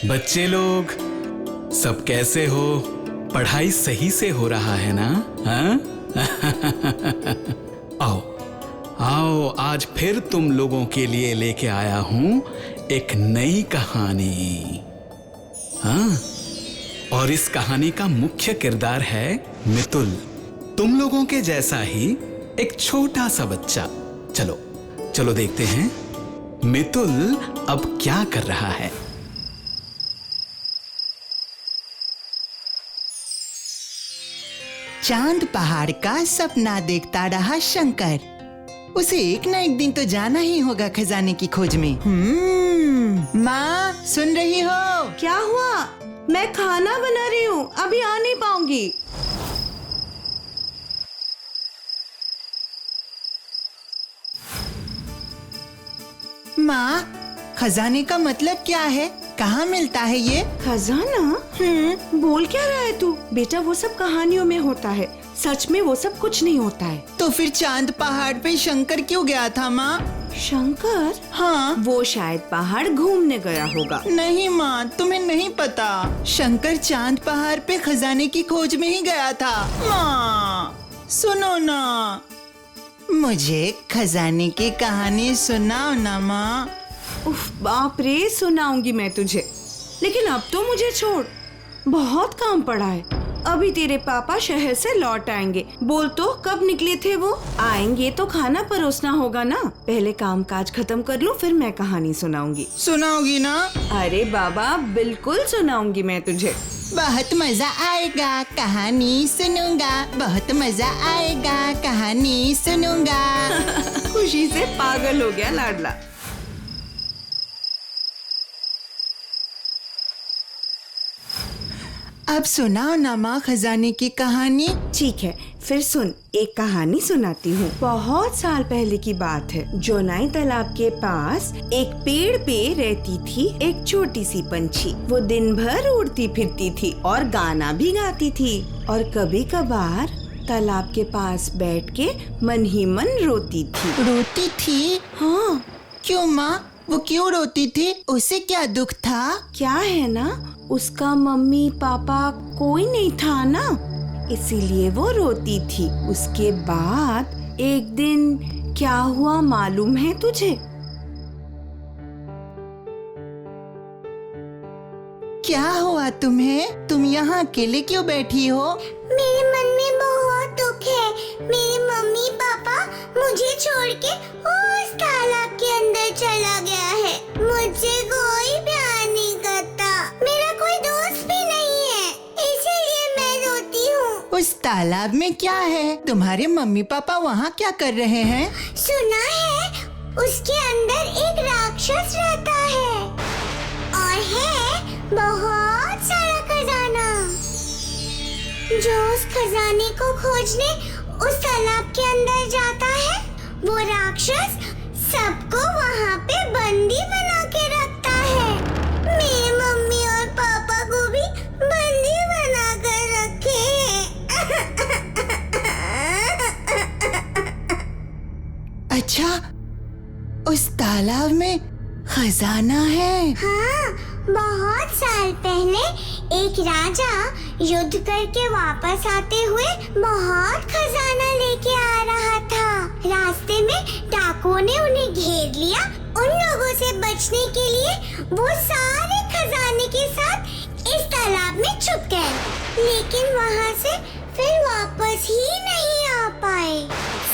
बच्चे लोग सब कैसे हो? पढ़ाई सही से हो रहा है ना? हाँ? आओ आओ, आज फिर तुम लोगों के लिए लेके आया हूं एक नई कहानी। हाँ, और इस कहानी का मुख्य किरदार है मितुल। तुम लोगों के जैसा ही एक छोटा सा बच्चा। चलो चलो देखते हैं मितुल अब क्या कर रहा है। चांद पहाड़ का सपना देखता रहा शंकर। उसे एक ना एक दिन तो जाना ही होगा खजाने की खोज में। माँ, सुन रही हो? क्या हुआ? मैं खाना बना रही हूँ, अभी आ नहीं पाऊंगी। माँ, खजाने का मतलब क्या है? कहाँ मिलता है ये? खजाना? बोल क्या रहा है तू? बेटा वो सब कहानियों में होता है, सच में वो सब कुछ नहीं होता है। तो फिर चांद पहाड़ पे शंकर क्यों गया था माँ? शंकर? हाँ, वो शायद पहाड़ घूमने गया होगा। नहीं माँ, तुम्हें नहीं पता। शंकर चांद पहाड़ पे खजाने की खोज में ही गया था। माँ सुनो ना, मुझे खजाने की कहानी सुनाओ ना माँ। उफ, बाप रे, सुनाऊंगी मैं तुझे, लेकिन अब तो मुझे छोड़, बहुत काम पड़ा है। अभी तेरे पापा शहर से लौट आएंगे। बोल तो कब निकले थे वो? आएंगे तो खाना परोसना होगा ना। पहले काम काज खत्म कर लूं, फिर मैं कहानी सुनाऊंगी। सुनाओगी ना? अरे बाबा, बिल्कुल सुनाऊंगी मैं तुझे। बहुत मजा आएगा, कहानी सुनूंगा। बहुत मजा आएगा, कहानी सुनूंगा। खुशी से पागल हो गया लाडला। अब सुनाओ ना माँ खजाने की कहानी। ठीक है, फिर सुन, एक कहानी सुनाती हूँ। बहुत साल पहले की बात है। जोनाई तालाब के पास एक पेड़ पे रहती थी एक छोटी सी पंछी। वो दिन भर उड़ती फिरती थी और गाना भी गाती थी, और कभी कभार तालाब के पास बैठ के मन ही मन रोती थी। रोती थी? हाँ। क्यों माँ, वो क्यों रोती थी? उसे क्या दुख था? क्या है ना, उसका मम्मी पापा कोई नहीं था ना, इसीलिए वो रोती थी। उसके बाद एक दिन क्या हुआ मालूम है तुझे? क्या हुआ तुम्हें? तुम यहाँ अकेले क्यों बैठी हो? मेरे मन में बहुत दुख है। मेरे मम्मी पापा मुझे छोड़ के उस तालाब के अंदर चला गया है। मुझे कोई प्यार नहीं करता, मेरा कोई दोस्त भी नहीं है, इसीलिए मैं रोती हूँ। उस तालाब में क्या है? तुम्हारे मम्मी पापा वहाँ क्या कर रहे हैं? सुना है उसके अंदर एक राक्षस रहता है और है बहुत सारा खजाना। जो उस खजाने को खोजने उस तालाब के अंदर जाता है, वो राक्षस सबको वहाँ पे बंदी बना के रखता है। मेरे मम्मी और पापा को भी बंदी बना कर रखे हैं। अच्छा, उस तालाब में खजाना है? हाँ, बहुत साल पहले एक राजा युद्ध करके वापस आते हुए बहुत खजाना लेके आ रहा था। रास्ते में डाकुओं ने उन्हें घेर लिया। उन लोगों से बचने के लिए वो सारे खजाने के साथ इस तालाब में छुप गए, लेकिन वहाँ से फिर वापस ही नहीं आ पाए।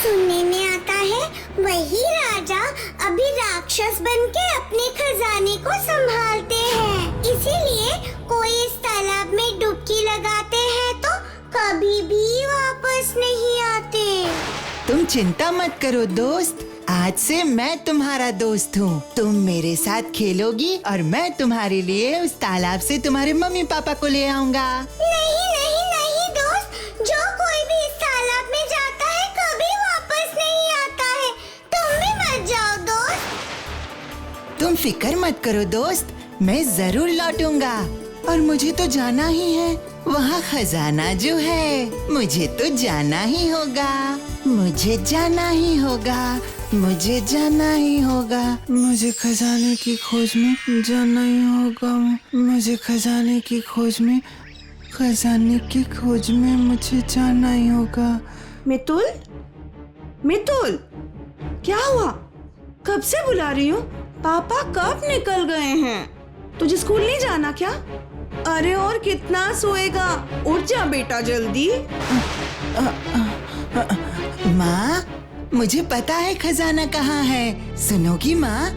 सुनने में आता है वही राजा अभी राक्षस बनके अपने खजाने को संभालते हैं। इसीलिए कोई इस तालाब में डुबकी लगाते हैं तो कभी भी वापस नहीं आते। तुम चिंता मत करो दोस्त, आज से मैं तुम्हारा दोस्त हूँ। तुम मेरे साथ खेलोगी और मैं तुम्हारे लिए उस तालाब से तुम्हारे मम्मी पापा को ले आऊँगा। नहीं नहीं नहीं दोस्त, जो कोई भी इस तालाब में जाता है कभी वापस नहीं आता है। तुम भी मत जाओ दोस्त। तुम फिक्र मत करो दोस्त, मैं जरूर लौटूंगा। और मुझे तो जाना ही है, वहाँ खजाना जो है, मुझे तो जाना ही होगा। मुझे जाना ही होगा, मुझे जाना ही होगा, मुझे खजाने की खोज में जाना ही होगा, मुझे खजाने की खोज में मुझे जाना ही होगा। मितुल, मितुल, क्या हुआ? कब से बुला रही हूँ? पापा कब निकल गए हैं? तुझे स्कूल नहीं जाना क्या? अरे और कितना सोएगा? उठ जा बेटा जल्दी। माँ, मुझे पता है खजाना कहाँ है। सुनोगी माँ?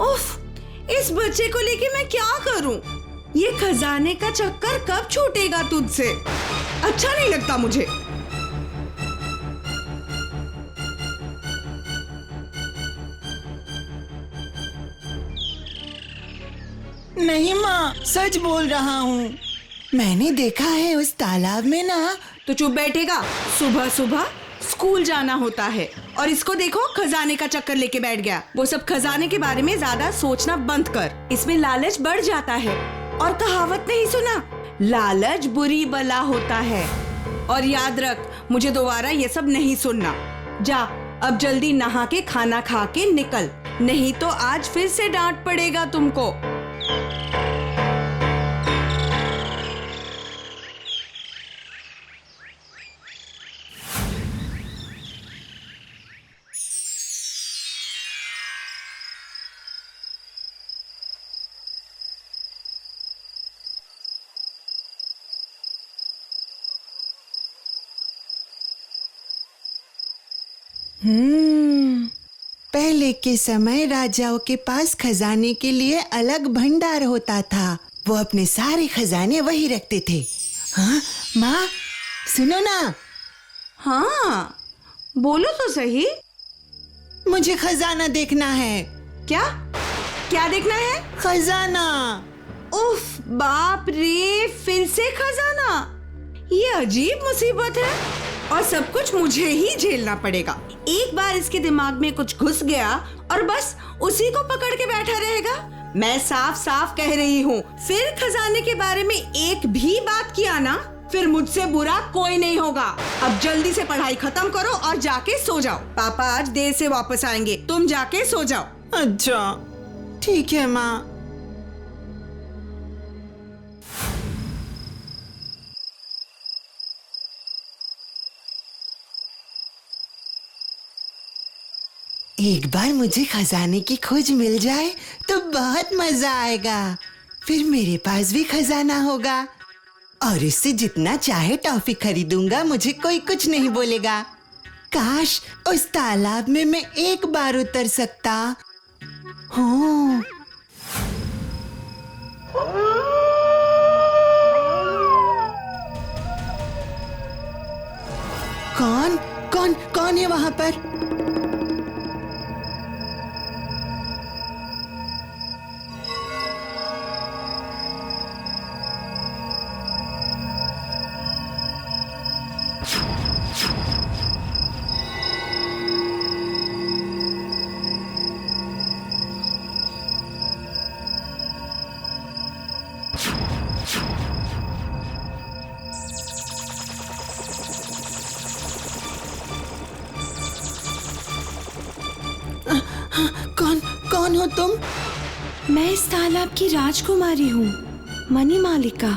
उफ, इस बच्चे को लेके मैं क्या करूं? ये खजाने का चक्कर कब छूटेगा तुझसे? अच्छा नहीं लगता मुझे। नहीं माँ, सच बोल रहा हूँ। मैंने देखा है उस तालाब में ना। तो चुप बैठेगा? सुबह सुबह स्कूल जाना होता है और इसको देखो खजाने का चक्कर लेके बैठ गया। वो सब खजाने के बारे में ज्यादा सोचना बंद कर, इसमें लालच बढ़ जाता है। और कहावत नहीं सुना, लालच बुरी बला होता है। और याद रख, मुझे दोबारा ये सब नहीं सुनना। जा अब जल्दी नहा के खाना खा के निकल, नहीं तो आज फिर से डांट पड़ेगा तुमको। पहले के समय राजाओं के पास खजाने के लिए अलग भंडार होता था। वो अपने सारे खजाने वही रखते थे। हाँ माँ, सुनो ना। हाँ बोलो तो सही। मुझे खजाना देखना है। क्या क्या देखना है? खजाना। उफ, बाप रे, फिर से खजाना। ये अजीब मुसीबत है और सब कुछ मुझे ही झेलना पड़ेगा। एक बार इसके दिमाग में कुछ घुस गया और बस उसी को पकड़ के बैठा रहेगा। मैं साफ साफ कह रही हूँ, फिर खजाने के बारे में एक भी बात किया ना, फिर मुझसे बुरा कोई नहीं होगा। अब जल्दी से पढ़ाई खत्म करो और जाके सो जाओ। पापा आज देर से वापस आएंगे, तुम जाके सो जाओ। अच्छा ठीक है माँ। एक बार मुझे खजाने की खोज मिल जाए तो बहुत मजा आएगा। फिर मेरे पास भी खजाना होगा और इससे जितना चाहे टॉफी खरीदूंगा, मुझे कोई कुछ नहीं बोलेगा। काश उस तालाब में मैं एक बार उतर सकता हूँ। कौन कौन कौन है वहां पर? कौन हो तुम? मैं इस तालाब की राजकुमारी हूँ, मणिमालिका।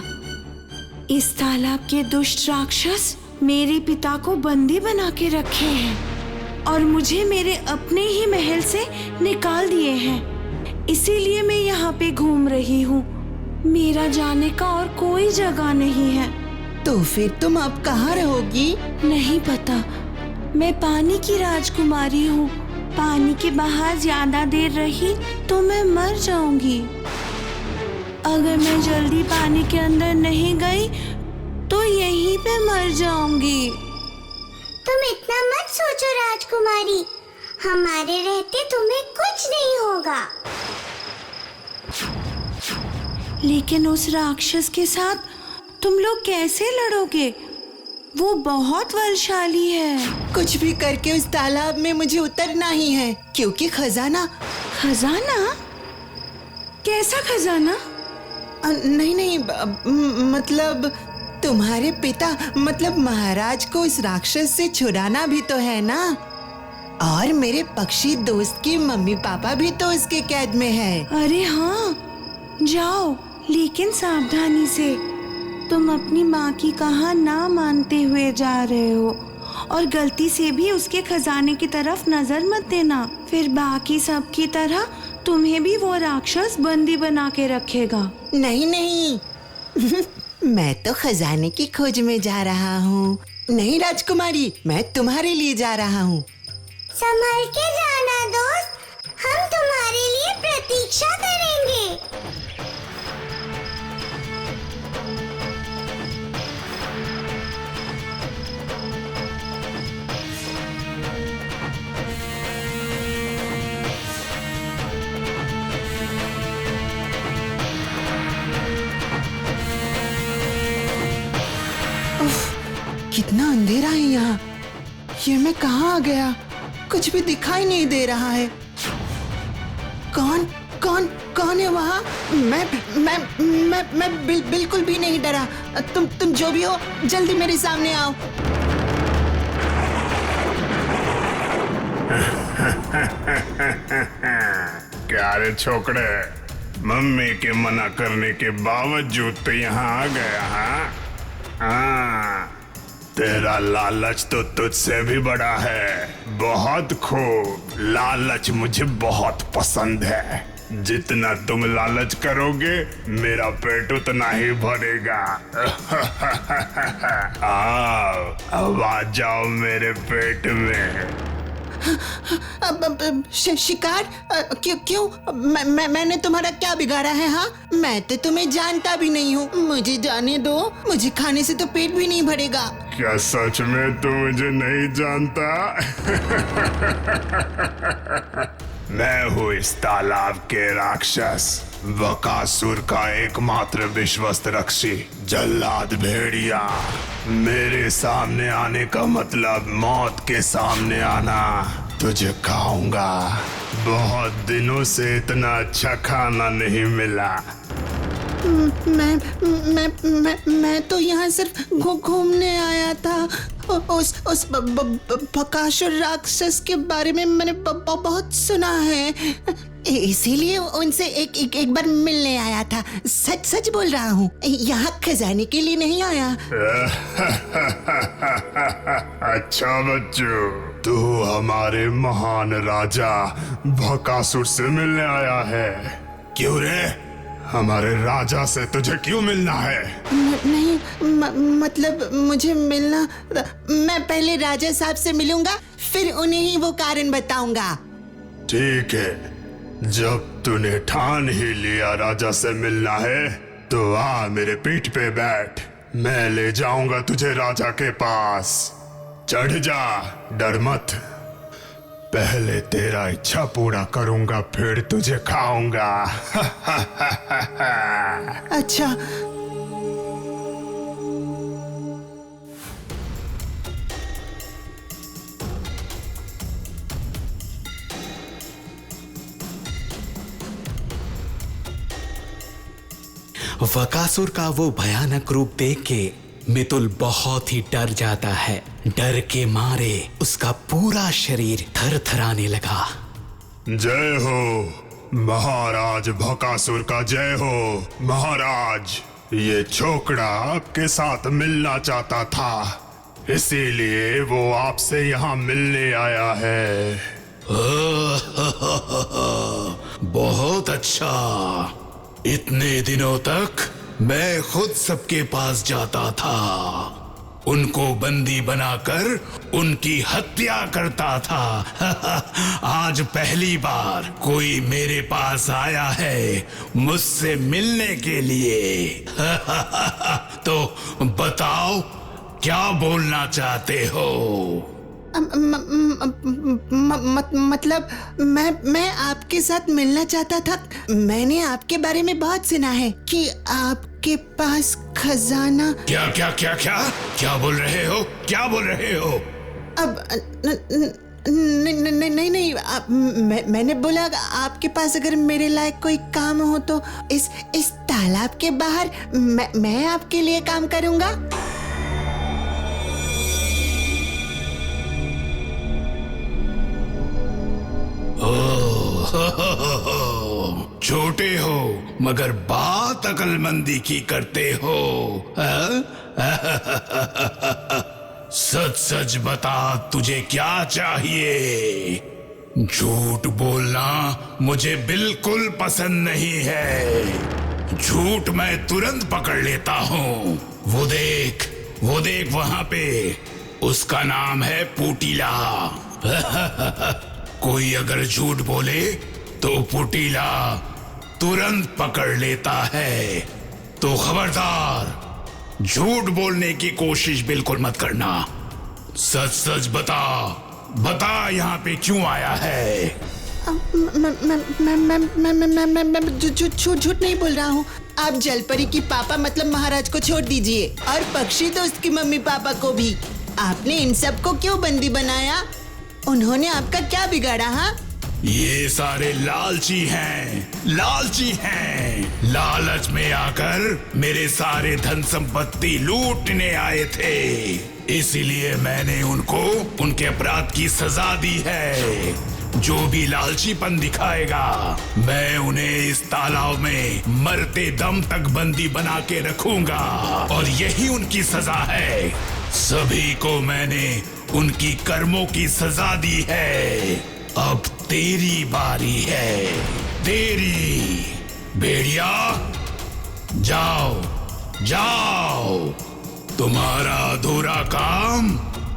इस तालाब के दुष्ट राक्षस मेरे पिता को बंदी बना के रखे हैं और मुझे मेरे अपने ही महल से निकाल दिए हैं। इसीलिए मैं यहाँ पे घूम रही हूँ। मेरा जाने का और कोई जगह नहीं है। तो फिर तुम अब कहाँ रहोगी? नहीं पता। मैं पानी की राजकुमारी हूँ। पानी के बाहर ज्यादा देर रही तो मैं मर जाऊंगी। अगर मैं जल्दी पानी के अंदर नहीं गई तो यहीं पे मर जाऊंगी। तुम इतना मत सोचो राजकुमारी, हमारे रहते तुम्हें कुछ नहीं होगा। लेकिन उस राक्षस के साथ तुम लोग कैसे लड़ोगे? वो बहुत बलशाली है। कुछ भी करके उस तालाब में मुझे उतरना ही है, क्योंकि खजाना। खजाना? कैसा खजाना? नहीं, मतलब तुम्हारे पिता, मतलब महाराज को उस राक्षस से छुड़ाना भी तो है ना। और मेरे पक्षी दोस्त की मम्मी पापा भी तो उसके कैद में है। अरे हाँ, जाओ, लेकिन सावधानी से। तुम अपनी माँ की कहा ना मानते हुए जा रहे हो और गलती से भी उसके खजाने की तरफ नजर मत देना, फिर बाकी सब की तरह तुम्हें भी वो राक्षस बंदी बना के रखेगा। नहीं नहीं मैं तो खजाने की खोज में जा रहा हूँ। नहीं राजकुमारी, मैं तुम्हारे लिए जा रहा हूँ। संभल के जाना दोस्त, हम तुम्हारे लिए प्रतीक्षा करेंगे। कितना अंधेरा है यहाँ। ये मैं कहाँ आ गया? कुछ भी दिखाई नहीं दे रहा है। कौन कौन कौन है वहाँ? मैं बिल्कुल भी नहीं डरा। तुम जो भी हो, जल्दी मेरे सामने आओ। क्या रे छोकरे, मम्मी के मना करने के बावजूद तो यहाँ आ गया। हाँ, तेरा लालच तो तुझसे भी बड़ा है। बहुत खूब, लालच मुझे बहुत पसंद है। जितना तुम लालच करोगे मेरा पेट उतना ही भरेगा। आओ, अब आ जाओ मेरे पेट में। शिकार? क्यों? मैंने तुम्हारा क्या बिगाड़ा है? हाँ, मैं तो तुम्हें जानता भी नहीं हूँ। मुझे जाने दो, मुझे खाने से तो पेट भी नहीं भरेगा। क्या सच में तू मुझे नहीं जानता? मैं हूँ इस तालाब के राक्षस, बकासुर का एकमात्र विश्वस्त रक्षी, जल्लाद भेड़िया। मेरे सामने आने का मतलब मौत के सामने आना। तुझे खाऊंगा। बहुत दिनों से इतना अच्छा खाना नहीं मिला। मैं तो यहाँ सिर्फ घूमने आया था। उस बकासुर राक्षस के बारे में मैंने बहुत सुना है, इसीलिए उनसे एक बार मिलने आया था। सच बोल रहा हूँ, यहाँ खजाने के लिए नहीं आया। अच्छा बच्चों, तू हमारे महान राजा बकासुर से मिलने आया है। क्यों रे? हमारे राजा से तुझे क्यों मिलना है? नहीं, मतलब मुझे मिलना, मैं पहले राजा साहब से मिलूंगा, फिर उन्हें ही वो कारण बताऊंगा। ठीक है, जब तूने ठान ही लिया राजा से मिलना है तो आ मेरे पीठ पे बैठ। मैं ले जाऊंगा तुझे राजा के पास। चढ़ जा, डर मत। पहले तेरा इच्छा पूरा करूंगा, फिर तुझे खाऊंगा। अच्छा। बकासुर का वो भयानक रूप देख के मितुल बहुत ही डर जाता है। डर के मारे उसका पूरा शरीर थरथराने लगा। जय हो महाराज बकासुर का, जय हो महाराज। ये छोकरा आपके साथ मिलना चाहता था, इसीलिए वो आपसे यहाँ मिलने आया है। बहुत अच्छा। इतने दिनों तक मैं खुद सबके पास जाता था, उनको बंदी बनाकर उनकी हत्या करता था। आज पहली बार कोई मेरे पास आया है मुझसे मिलने के लिए। तो बताओ, क्या बोलना चाहते हो? मतलब मैं आपके साथ मिलना चाहता था। मैंने आपके बारे में बहुत सुना है कि आपके पास खजाना। क्या क्या क्या क्या क्या बोल रहे हो? क्या बोल रहे हो? अब नहीं, मैंने बोला आपके पास अगर मेरे लायक कोई काम हो तो इस तालाब के बाहर मैं आपके लिए काम करूंगा। छोटे हो मगर बात अक्लमंदी की करते हो। सच सच बता, तुझे क्या चाहिए? झूठ बोलना मुझे बिल्कुल पसंद नहीं है। झूठ मैं तुरंत पकड़ लेता हूँ। वो देख वहां पे, उसका नाम है पुटीला। कोई अगर झूठ बोले तो पुटीला तुरंत पकड़ लेता है। तो खबरदार, झूठ बोलने की कोशिश बिल्कुल मत करना। सच सच बता यहाँ पे क्यों आया है? मैं झूठ नहीं बोल रहा हूँ। आप जलपरी की पापा मतलब महाराज को छोड़ दीजिए, और पक्षी दोस्त की मम्मी पापा को भी। आपने इन सब को क्यों बंदी बनाया? उन्होंने आपका क्या बिगाड़ा? हाँ, ये सारे लालची हैं। लालच में आकर मेरे सारे धन संपत्ति लूटने आए थे। इसीलिए मैंने उनको उनके अपराध की सजा दी है। जो भी लालचीपन दिखाएगा, मैं उन्हें इस तालाब में मरते दम तक बंदी बना के रखूंगा, और यही उनकी सजा है। सभी को मैंने उनकी कर्मों की सजा दी है। अब तेरी बारी है, तेरी। भेड़िया, जाओ, तुम्हारा अधूरा काम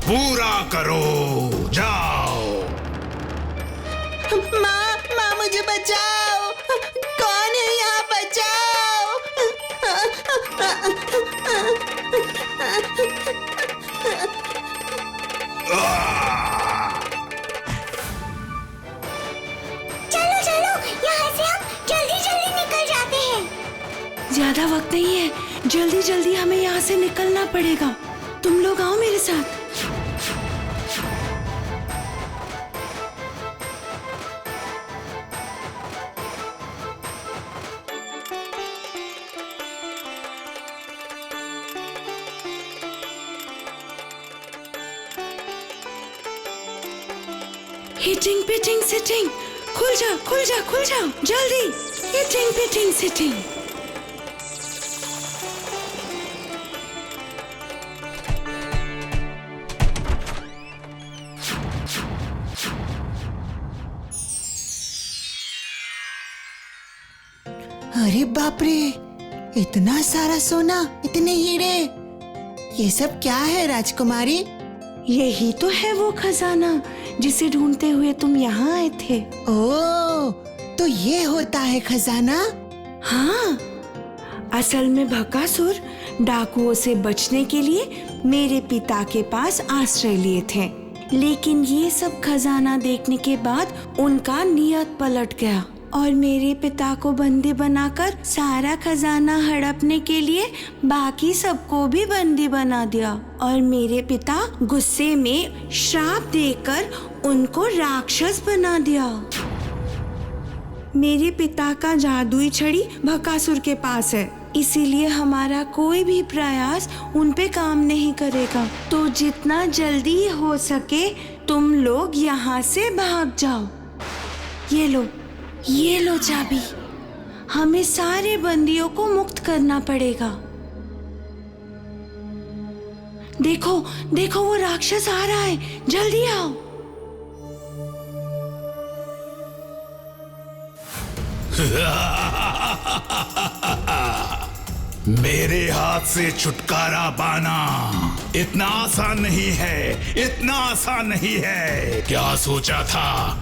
पूरा करो। जाओ। माँ मुझे बचाओ। कौन है यहाँ? बचाओ। चलो यहाँ से हम जल्दी निकल जाते हैं। ज्यादा वक्त नहीं है, जल्दी हमें यहाँ से निकलना पड़ेगा। तुम लोग आओ मेरे साथ। हिटिंग पिटिंग सिटिंग, खुल जाओ जल्दी। Hitting pitting sitting. अरे बाप रे, इतना सारा सोना, इतने हीरे, ये सब क्या है राजकुमारी? यही तो है वो खजाना जिसे ढूंढते हुए तुम यहाँ आए थे। ओह, तो ये होता है खजाना? हाँ, असल में बकासुर डाकुओं से बचने के लिए मेरे पिता के पास आश्रय लिए थे, लेकिन ये सब खजाना देखने के बाद उनका नियत पलट गया और मेरे पिता को बंदी बनाकर सारा खजाना हड़पने के लिए बाकी सबको भी बंदी बना दिया। और मेरे पिता गुस्से में श्राप देकर उनको राक्षस बना दिया। मेरे पिता का जादुई छड़ी बकासुर के पास है, इसीलिए हमारा कोई भी प्रयास उन पे काम नहीं करेगा। तो जितना जल्दी हो सके तुम लोग यहाँ से भाग जाओ। ये लो चाबी। हमें सारे बंदियों को मुक्त करना पड़ेगा। देखो वो राक्षस आ रहा है, जल्दी आओ। मेरे हाथ से छुटकारा पाना इतना आसान नहीं है। क्या सोचा था?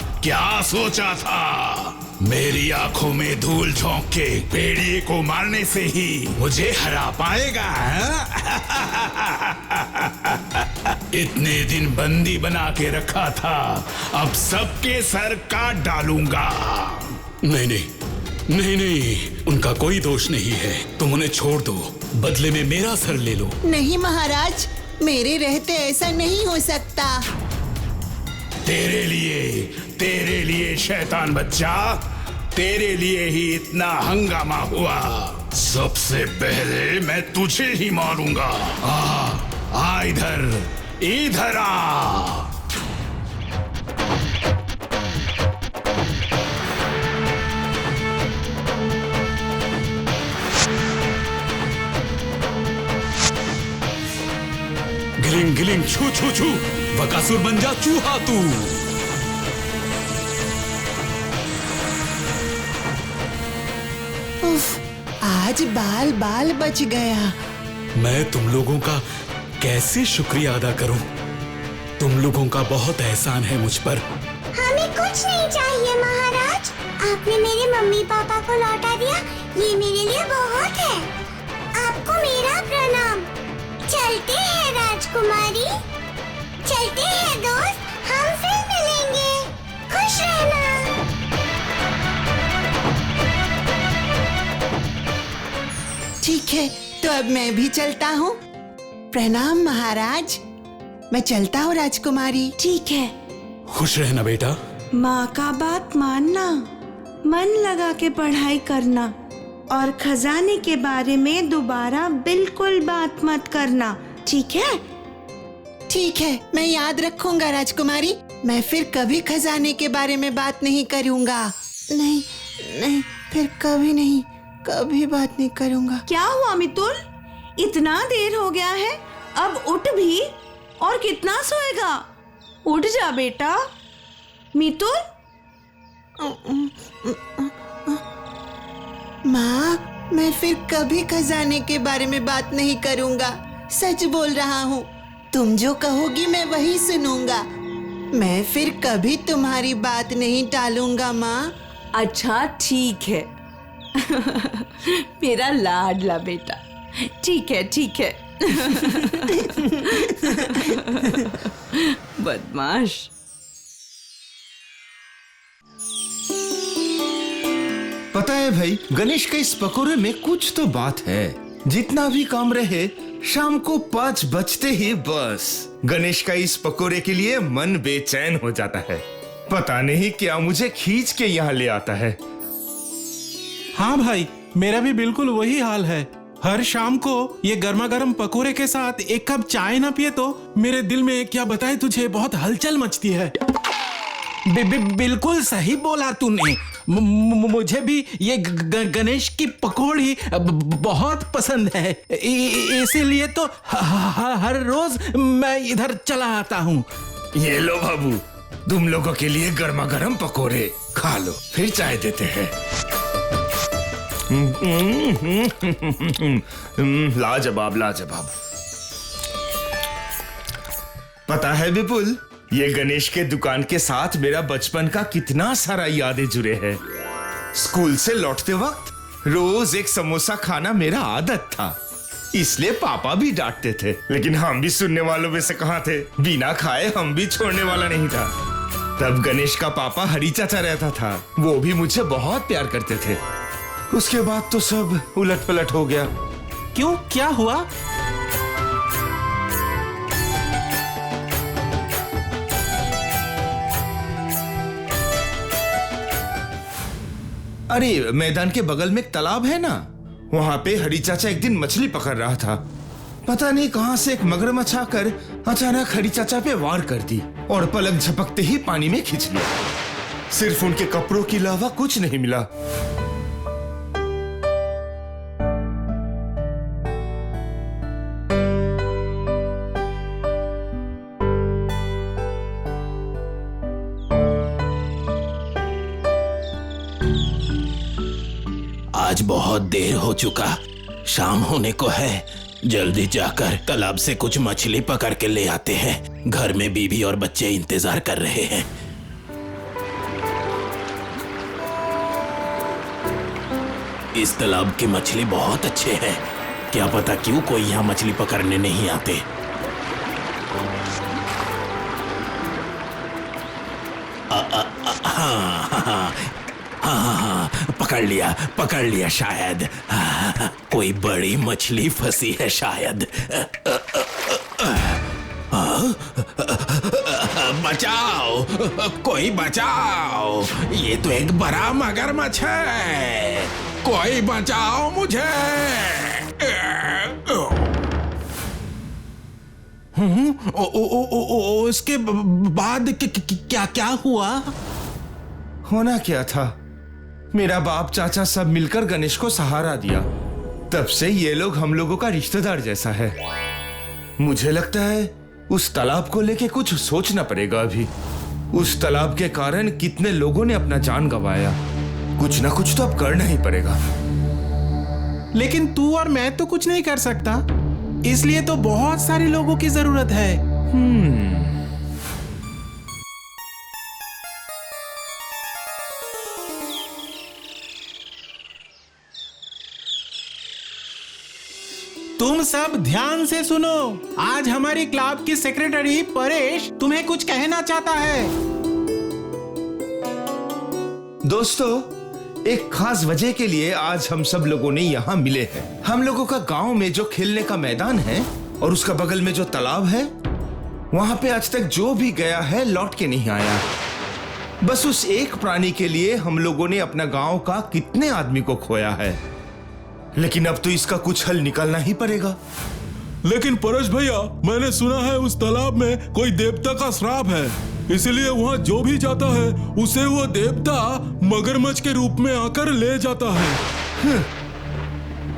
मेरी आंखों में धूल झोंक के भेड़िए को मारने से ही मुझे हरा पाएगा? इतने दिन बंदी बना के रखा था, अब सबके सर काट डालूंगा। नहीं, उनका कोई दोष नहीं है। तुम उन्हें छोड़ दो, बदले में मेरा सर ले लो। नहीं महाराज, मेरे रहते ऐसा नहीं हो सकता। तेरे लिए शैतान बच्चा, तेरे लिए ही इतना हंगामा हुआ। सबसे पहले मैं तुझे ही मारूंगा। आ इधर आ। गिलिंग छू छू छू, बकासुर बन जा चूहा तू। उफ, आज बाल बाल बच गया। मैं तुम लोगों का कैसे शुक्रिया अदा करूं? तुम लोगों का बहुत एहसान है मुझ पर। हमें कुछ नहीं चाहिए महाराज, आपने मेरे मम्मी पापा को लौटा दिया, ये मेरे लिए बहुत है। आपको मेरा प्रणाम। चलते हैं राजकुमारी, चलते हैं दोस्त, हम फिर मिलेंगे। खुश रहना। ठीक है, तो अब मैं भी चलता हूँ। प्रणाम महाराज। मैं चलता हूँ राजकुमारी। ठीक है, खुश रहना बेटा। माँ का बात मानना, मन लगा के पढ़ाई करना और खजाने के बारे में दोबारा बिल्कुल बात मत करना, ठीक है? ठीक है, मैं याद रखूंगा राजकुमारी। मैं फिर कभी खजाने के बारे में बात नहीं करूंगा। नहीं नहीं, फिर कभी नहीं, कभी बात नहीं करूंगा। क्या हुआ मितुल? इतना देर हो गया है, अब उठ भी। और कितना सोएगा? उठ जा बेटा। मितुल, माँ, मैं फिर कभी खजाने के बारे में बात नहीं करूंगा। सच बोल रहा हूँ। तुम जो कहोगी मैं वही सुनूंगा। मैं फिर कभी तुम्हारी बात नहीं टालूंगा माँ। अच्छा ठीक है। मेरा लाडला बेटा, ठीक है ठीक है। बदमाश। पता है भाई, गणेश के इस पकोड़े में कुछ तो बात है। जितना भी काम रहे, शाम को 5 बजते ही बस गणेश का इस पकोड़े के लिए मन बेचैन हो जाता है। पता नहीं क्या मुझे खींच के यहाँ ले आता है। हाँ भाई, मेरा भी बिल्कुल वही हाल है। हर शाम को ये गर्मा गर्म पकोड़े के साथ एक कप चाय ना पिए तो मेरे दिल में क्या बताए तुझे बहुत हलचल मचती है। बिल्कुल सही बोला तूने। मुझे भी ये गणेश की पकौड़ी बहुत पसंद है। इसीलिए तो हर रोज मैं इधर चला आता हूँ। ये लो बाबू, तुम लोगों के लिए गर्मा गर्म पकोड़े, खा लो, फिर चाय देते हैं। लाजवाब लाजवाब। पता है विपुल, ये गणेश के दुकान के साथ मेरा बचपन का कितना सारा यादें जुड़े हैं। स्कूल से लौटते वक्त रोज एक समोसा खाना मेरा आदत था, इसलिए पापा भी डांटते थे, लेकिन हम भी सुनने वालों में से कहाँ थे। बिना खाए हम भी छोड़ने वाला नहीं था। तब गणेश का पापा हरी चाचा रहता था, वो भी मुझे बहुत प्यार करते थे। उसके बाद तो सब उलट पलट हो गया। क्यों, क्या हुआ? अरे, मैदान के बगल में एक तालाब है ना, वहां पे हरी चाचा एक दिन मछली पकड़ रहा था। पता नहीं कहां से एक मगरमच्छ आकर अचानक हरी चाचा पे वार कर दी और पलक झपकते ही पानी में खींच लिया। सिर्फ उनके कपड़ों के अलावा कुछ नहीं मिला। आज बहुत देर हो चुका, शाम होने को है। जल्दी जाकर तालाब से कुछ मछली पकड़ के ले आते हैं। घर में बीवी और बच्चे इंतजार कर रहे हैं। इस तालाब की मछली बहुत अच्छे हैं। क्या पता क्यों कोई यहाँ मछली पकड़ने नहीं आते। हाँ, पकड़ लिया शायद। कोई बड़ी मछली फंसी है शायद। बचाओ, कोई बचाओ, ये तो एक बड़ा मगरमच्छ है। कोई बचाओ मुझे। उसके बाद क्या क्या हुआ? होना क्या था, मेरा बाप चाचा सब मिलकर गणेश को सहारा दिया। तब से ये लोग हम लोगों का रिश्तेदार जैसा है। मुझे लगता है उस तालाब को लेके कुछ सोचना पड़ेगा अभी। उस तालाब के कारण कितने लोगों ने अपना जान गंवाया। कुछ ना कुछ तो अब करना ही पड़ेगा। लेकिन तू और मैं तो कुछ नहीं कर सकता, इसलिए तो बहुत सारे लोगों की जरूरत है। तुम सब ध्यान से सुनो। आज हमारी क्लब की सेक्रेटरी परेश तुम्हें कुछ कहना चाहता है। दोस्तों, एक खास वजह के लिए आज हम सब लोगों ने यहाँ मिले हैं। हम लोगों का गांव में जो खेलने का मैदान है और उसका बगल में जो तालाब है, वहां पे आज तक जो भी गया है लौट के नहीं आया। बस उस एक प्राणी के लिए हम लोगों ने अपना गांव का कितने आदमी को खोया है। लेकिन अब तो इसका कुछ हल निकालना ही पड़ेगा। लेकिन परेश भैया, मैंने सुना है उस तालाब में कोई देवता का श्राप है, इसलिए वहाँ जो भी जाता है उसे वो देवता मगरमच्छ के रूप में आकर ले जाता है।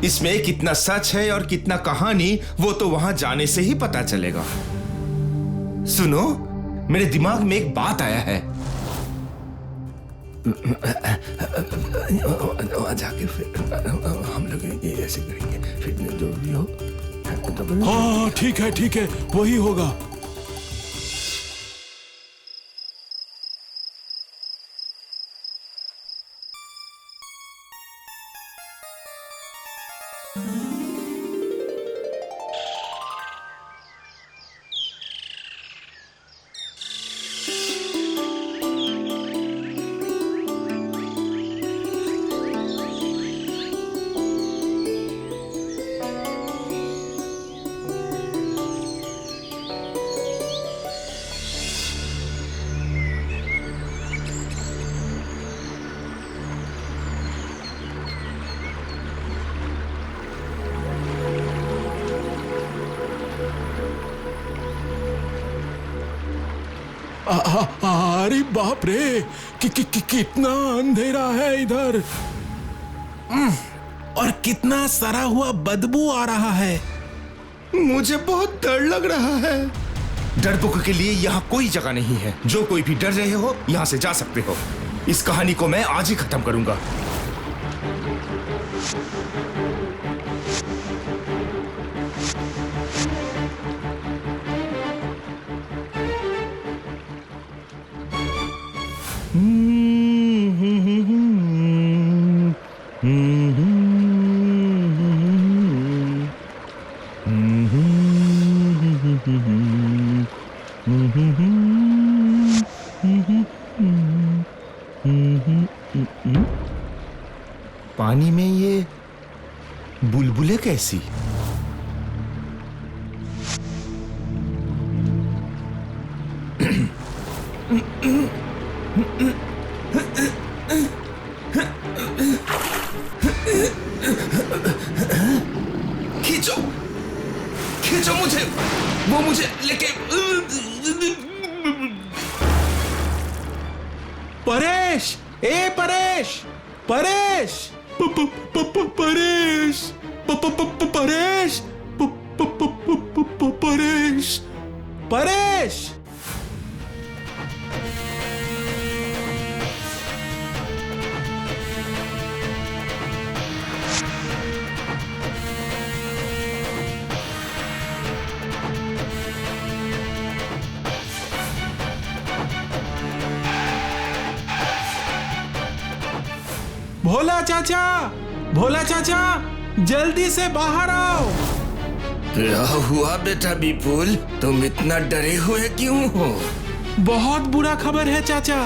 इसमें कितना सच है और कितना कहानी, वो तो वहां जाने से ही पता चलेगा। सुनो, मेरे दिमाग में एक बात आया है। जाके फिर हम लोग ये ऐसे करेंगे, फिर जो भी हो। हाँ ठीक है, वही होगा। अरे बाप रे, कितना अंधेरा है इधर, और कितना सड़ा हुआ बदबू आ रहा है। मुझे बहुत डर लग रहा है। डरपोकों के लिए यहाँ कोई जगह नहीं है। जो कोई भी डर रहे हो यहाँ से जा सकते हो। इस कहानी को मैं आज ही खत्म करूंगा। पानी में ये बुलबुलें कैसी? खींचो खींचो मुझे, वो मुझे लेके। परेश, ए परेश, परेश, परेश, परेश, परेश, परेश। भोला चाचा, भोला चाचा, जल्दी से बाहर आओ। क्या हुआ बेटा विपुल, तुम इतना डरे हुए क्यों हो? बहुत बुरा खबर है चाचा।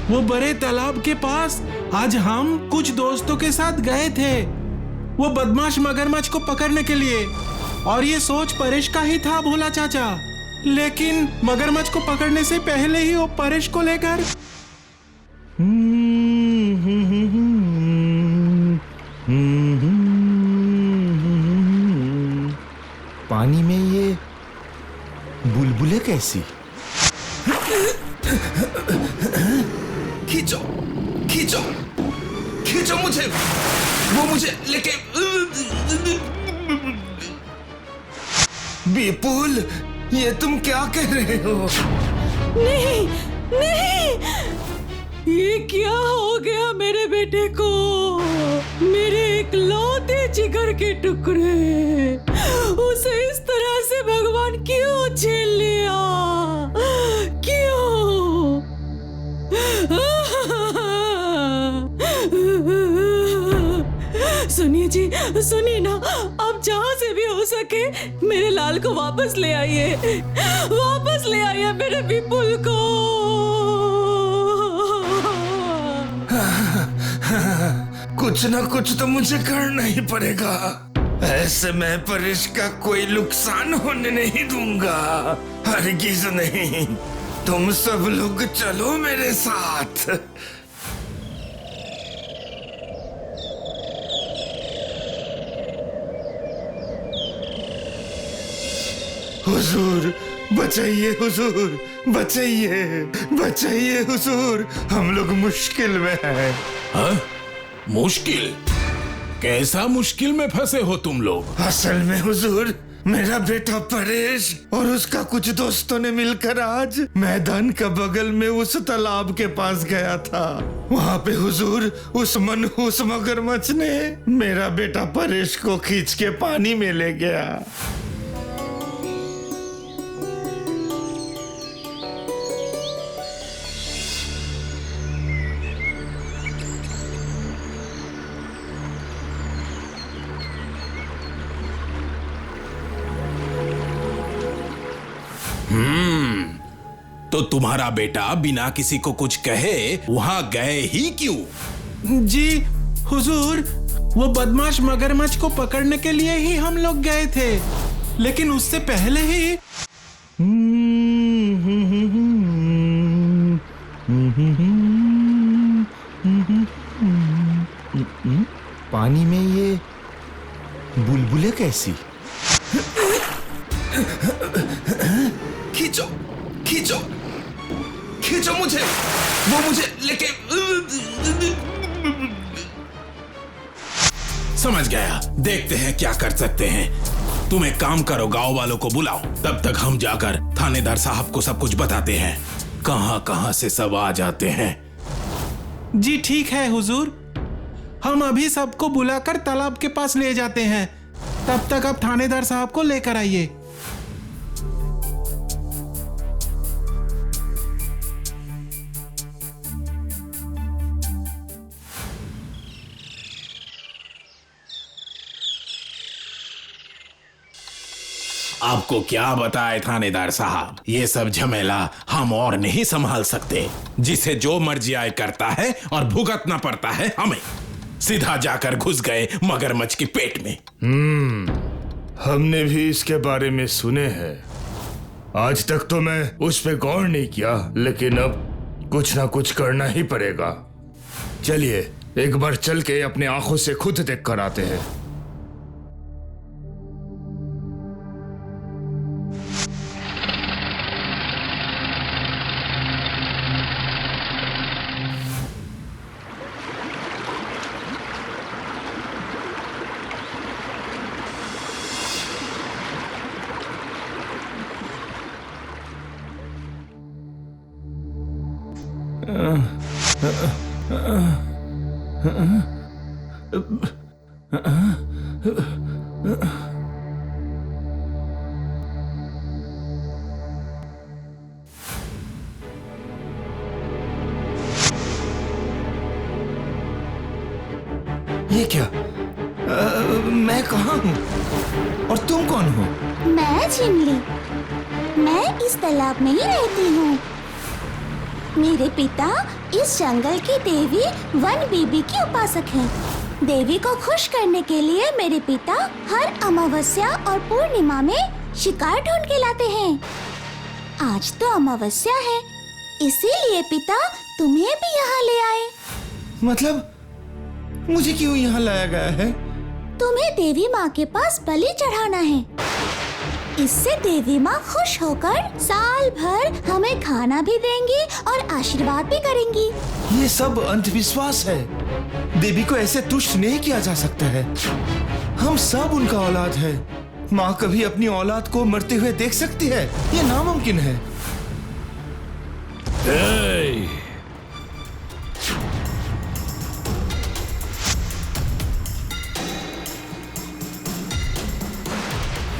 वो बड़े तालाब के पास आज हम कुछ दोस्तों के साथ गए थे, वो बदमाश मगरमच्छ को पकड़ने के लिए, और ये सोच परेश का ही था भोला चाचा। लेकिन मगरमच्छ को पकड़ने से पहले ही वो परेश को लेकर पानी में ये बुलबुलें कैसी? खींचो खींचो खींचो मुझे, वो मुझे लेके। विपुल, ये तुम क्या कह रहे हो? नहीं नहीं, ये क्या हो गया मेरे बेटे को? मेरे इकलौते जिगर के टुकड़े, उसे इस तरह से भगवान क्यों झेल लिया? क्यों? सुनिए जी, सुनिए ना, आप जहाँ से भी हो सके मेरे लाल को वापस ले आइए, वापस ले आइए मेरे विपुल को। कुछ ना कुछ तो मुझे करना ही पड़ेगा। ऐसे मैं परेश का कोई नुकसान होने नहीं दूंगा, हरगिज नहीं। तुम सब लोग चलो मेरे साथ। हुजूर बचाइए, हुजूर बचाइए, बचाइए हुजूर, हम लोग मुश्किल में हैं। हाँ? मुश्किल? कैसा मुश्किल में फंसे हो तुम लोग? असल में हुजूर, मेरा बेटा परेश और उसका कुछ दोस्तों ने मिलकर आज मैदान का बगल में उस तालाब के पास गया था। वहाँ पे हुजूर उस मनहूस मगरमच्छ ने मेरा बेटा परेश को खींच के पानी में ले गया। तो तुम्हारा बेटा बिना किसी को कुछ कहे वहां गए ही क्यों? जी हुजूर, वो बदमाश मगरमच्छ को पकड़ने के लिए ही हम लोग गए थे, लेकिन उससे पहले ही पानी में ये बुलबुलें कैसी? खींचो खींचो खींचो मुझे, वो मुझे लेके। समझ गया, देखते हैं क्या कर सकते हैं। तुम एक काम करो, गांव वालों को बुलाओ, तब तक हम जाकर थानेदार साहब को सब कुछ बताते हैं। कहां से सब आ जाते हैं। जी ठीक है हुजूर, हम अभी सबको बुलाकर तालाब के पास ले जाते हैं। तब तक आप थानेदार साहब को लेकर आइए। आपको क्या बताए थानेदार साहब, ये सब झमेला हम और नहीं संभाल सकते। जिसे जो मर्जी आए करता है और भुगतना पड़ता है हमें। सीधा जाकर घुस गए मगरमच्छ के पेट में। हमने भी इसके बारे में सुने हैं। आज तक तो मैं उस पे गौर नहीं किया, लेकिन अब कुछ ना कुछ करना ही पड़ेगा। चलिए एक बार चल के अपने आंखों से खुद देख कर आते हैं। ये क्या? मैं कहाँ हूँ और तुम कौन हो? मैं झिमली, मैं इस तालाब में ही रहती हूँ। मेरे पिता इस जंगल की देवी वन बीबी की उपासक हैं। देवी को खुश करने के लिए मेरे पिता हर अमावस्या और पूर्णिमा में शिकार ढूंढ के लाते हैं। आज तो अमावस्या है, इसीलिए पिता तुम्हें भी यहाँ ले आए। मतलब मुझे क्यों यहाँ लाया गया है? तुम्हें देवी माँ के पास बलि चढ़ाना है। इससे देवी माँ खुश होकर साल भर हमें खाना भी देंगी और आशीर्वाद भी करेंगी। ये सब अंधविश्वास है। देवी को ऐसे तुष्ट नहीं किया जा सकता है। हम सब उनका औलाद है। माँ कभी अपनी औलाद को मरते हुए देख सकती है? ये नामुमकिन है।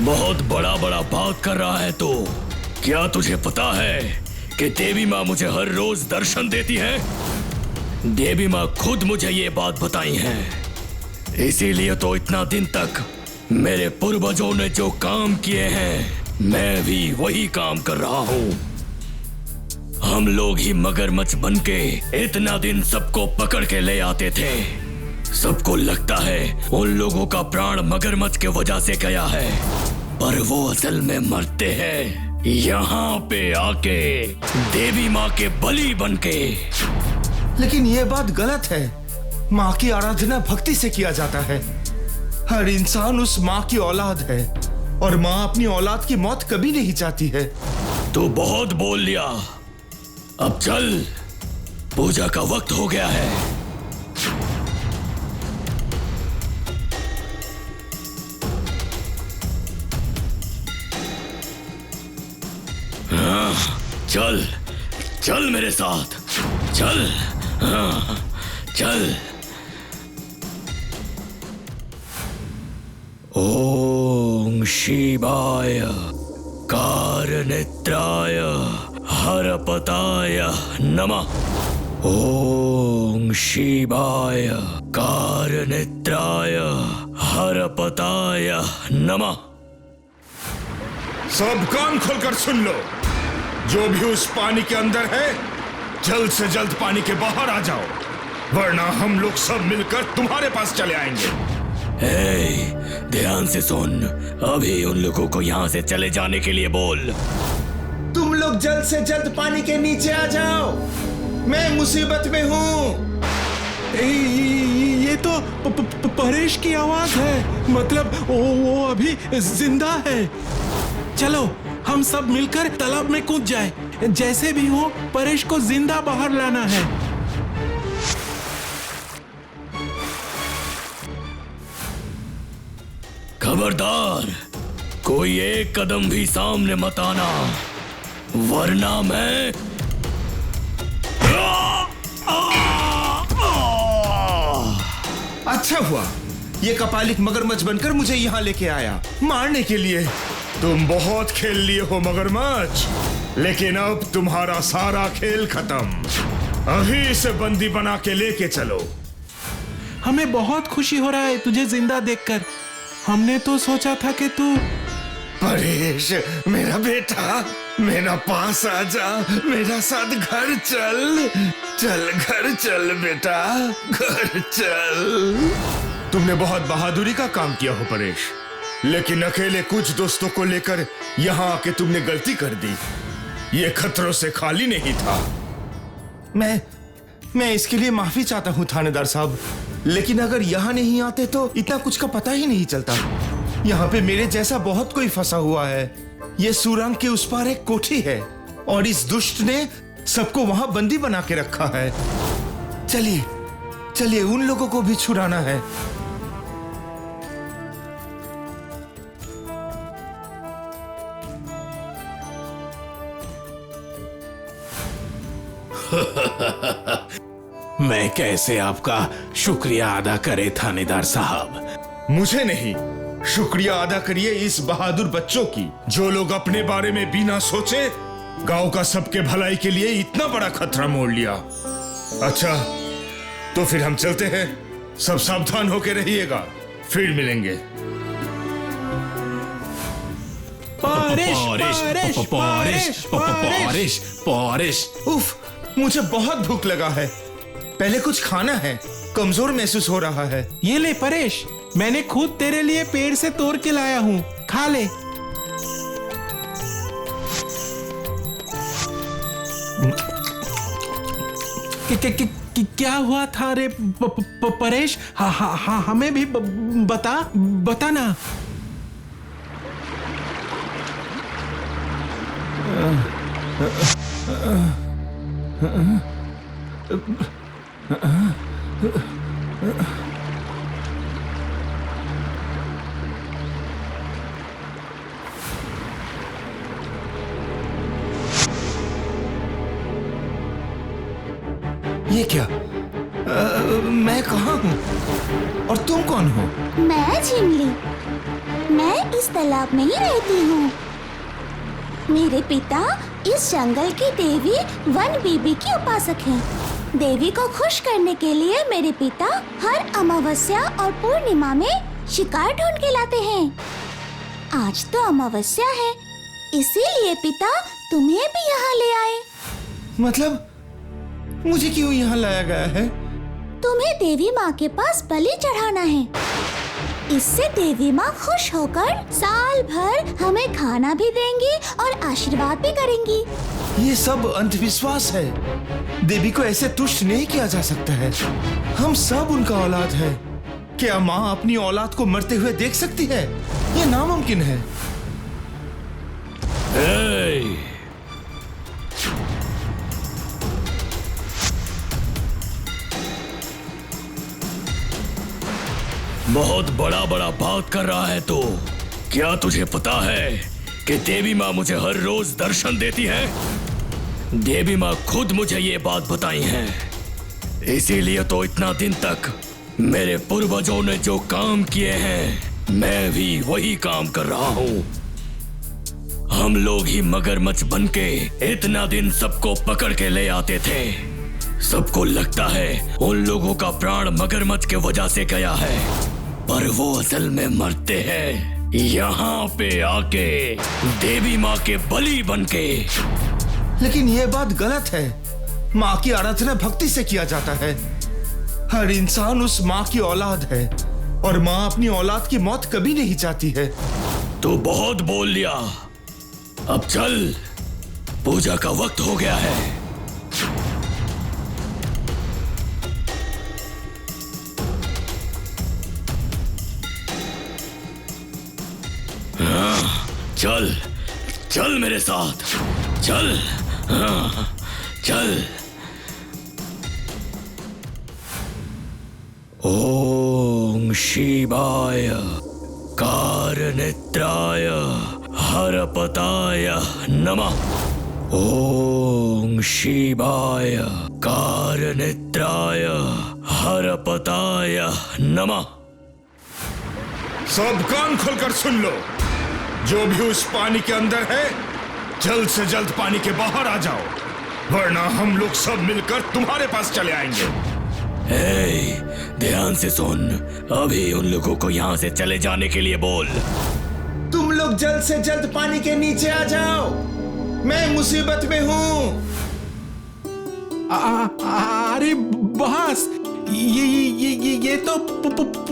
बहुत बड़ा बड़ा बात कर रहा है तो क्या तुझे पता है कि देवी माँ मुझे हर रोज दर्शन देती है? देवी माँ खुद मुझे ये बात बताई है। इसीलिए तो इतना दिन तक मेरे पूर्वजों ने जो काम किए हैं मैं भी वही काम कर रहा हूँ। हम लोग ही मगरमच्छ बनके इतना दिन सबको पकड़ के ले आते थे। सबको लगता है उन लोगों का प्राण मगरमच्छ के वजह से गया है, पर वो असल में मरते हैं यहाँ पे आके देवी माँ के बलि बनके। लेकिन ये बात गलत है। माँ की आराधना भक्ति से किया जाता है। हर इंसान उस माँ की औलाद है और माँ अपनी औलाद की मौत कभी नहीं चाहती है। तू बहुत बोल लिया, अब चल, पूजा का वक्त हो गया है। हाँ, चल चल मेरे साथ, चल। हाँ, चल। ओम शिवाय कारनेत्राय हरपताय नमः। ओम शिवाय कारनेत्राय हरपताय नमः। सब कान खोलकर सुन लो। जो भी उस पानी के अंदर है, जल्द से जल्द पानी के बाहर आ जाओ, वरना हम लोग सब मिलकर तुम्हारे पास चले आएंगे। ध्यान से सुन, अभी उन लोगों को यहाँ से चले जाने के लिए बोल। तुम लोग जल्द से जल्द पानी के नीचे आ जाओ, मैं मुसीबत में हूँ। ये तो परेश की आवाज है, मतलब वो अभी जिंदा है। चलो हम सब मिलकर तालाब में कूद जाए। जैसे भी हो परेश को जिंदा बाहर लाना है। खबरदार, कोई एक कदम भी सामने मत आना, वरना मैं अच्छा हुआ ये कपालिक मगरमच्छ बनकर मुझे यहाँ लेके आया मारने के लिए। तुम बहुत खेल लिए हो मगरमच्छ, लेकिन अब तुम्हारा सारा खेल खत्म। अभी इसे बंदी बना के लेके चलो। हमें बहुत खुशी हो रहा है तुझे जिंदा देखकर। हमने तो सोचा था कि तू परेश, मेरा बेटा, मेरा पास आ जा, मेरा साथ घर चल। चल घर चल बेटा, घर चल। तुमने बहुत बहादुरी का काम किया हो परेश, लेकिन अकेले कुछ दोस्तों को लेकर यहाँ आके तुमने गलती कर दी। ये खतरों से खाली नहीं था। मैं इसके लिए माफी चाहता हूँ थानेदार साहब, लेकिन अगर यहाँ नहीं आते तो इतना कुछ का पता ही नहीं चलता। यहाँ पे मेरे जैसा बहुत कोई फंसा हुआ है। ये सुरंग के उस पार एक कोठी है और इस दुष्ट ने सबको वहां बंदी बना के रखा है। चलिए चलिए उन लोगों को भी छुड़ाना है। मैं कैसे आपका शुक्रिया अदा करे थानेदार साहब? मुझे नहीं, शुक्रिया अदा करिए इस बहादुर बच्चों की, जो लोग अपने बारे में बिना सोचे गांव का सबके भलाई के लिए इतना बड़ा खतरा मोड़ लिया। अच्छा तो फिर हम चलते हैं, सब सावधान होकर रहिएगा, फिर मिलेंगे। परेश, परेश, परेश, परेश, परेश। उफ, मुझे बहुत भूख लगा है, पहले कुछ खाना है, कमजोर महसूस हो रहा है। ये ले परेश, मैंने खुद तेरे लिए पेड़ से तोड़ के लाया हूँ, खा ले। क्या हुआ था रे परेश? हाँ हमें भी बताना। मैं कहाँ हूँ और तुम कौन हो? मैं झिमली, मैं इस तालाब में ही रहती हूँ। मेरे पिता इस जंगल की देवी वन बीबी की उपासक हैं। देवी को खुश करने के लिए मेरे पिता हर अमावस्या और पूर्णिमा में शिकार ढूंढ के लाते हैं। आज तो अमावस्या है, इसीलिए पिता तुम्हें भी यहाँ ले आए। मतलब मुझे क्यों यहाँ लाया गया है? तुम्हें देवी माँ के पास बलि चढ़ाना है। इससे देवी माँ खुश होकर साल भर हमें खाना भी देंगी और आशीर्वाद भी करेंगी। ये सब अंधविश्वास है। देवी को ऐसे तुष्ट नहीं किया जा सकता है। हम सब उनका औलाद है। क्या माँ अपनी औलाद को मरते हुए देख सकती है? ये नामुमकिन है। बहुत बड़ा बड़ा बात कर रहा है तो क्या तुझे पता है कि देवी माँ मुझे हर रोज दर्शन देती है? देवी माँ खुद मुझे ये बात बताई है। इसीलिए तो इतना दिन तक मेरे पूर्वजों ने जो काम किए हैं मैं भी वही काम कर रहा हूँ। हम लोग ही मगरमच्छ बनके इतना दिन सबको पकड़ के ले आते थे। सबको लगता है उन लोगों का प्राण मगरमच्छ के वजह से गया है, पर वो असल में मरते हैं यहाँ पे आके देवी माँ के बलि बनके। लेकिन ये बात गलत है। माँ की आराधना भक्ति से किया जाता है। हर इंसान उस माँ की औलाद है और माँ अपनी औलाद की मौत कभी नहीं चाहती है। तू बहुत बोल लिया, अब चल, पूजा का वक्त हो गया है। चल चल मेरे साथ, चल, हाँ, चल। ओम शिवाय कारनेत्राय हरपताय नमः। ओम शिवाय कारनेत्राय हरपताय नमः। सब कान खोलकर सुन लो। जो भी उस पानी के अंदर है, जल्द से जल्द पानी के बाहर आ जाओ, वरना हम लोग सब मिलकर तुम्हारे पास चले आएंगे। ध्यान से सुन, अभी उन लोगों को यहाँ से चले जाने के लिए बोल। तुम लोग जल्द से जल्द पानी के नीचे आ जाओ, मैं मुसीबत में हूँ। अरे बॉस, ये तो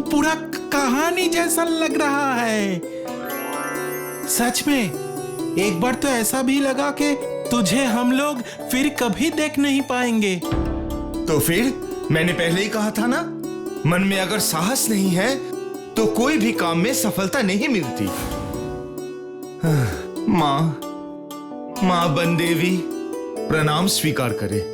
पूरा कहानी जैसा लग रहा है। सच में एक बार तो ऐसा भी लगा कि तुझे हम लोग फिर कभी देख नहीं पाएंगे। तो फिर मैंने पहले ही कहा था ना, मन में अगर साहस नहीं है तो कोई भी काम में सफलता नहीं मिलती। माँ बनदेवी, प्रणाम स्वीकार करे।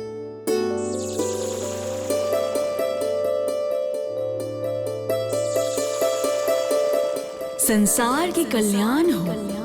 संसार की कल्याण हो।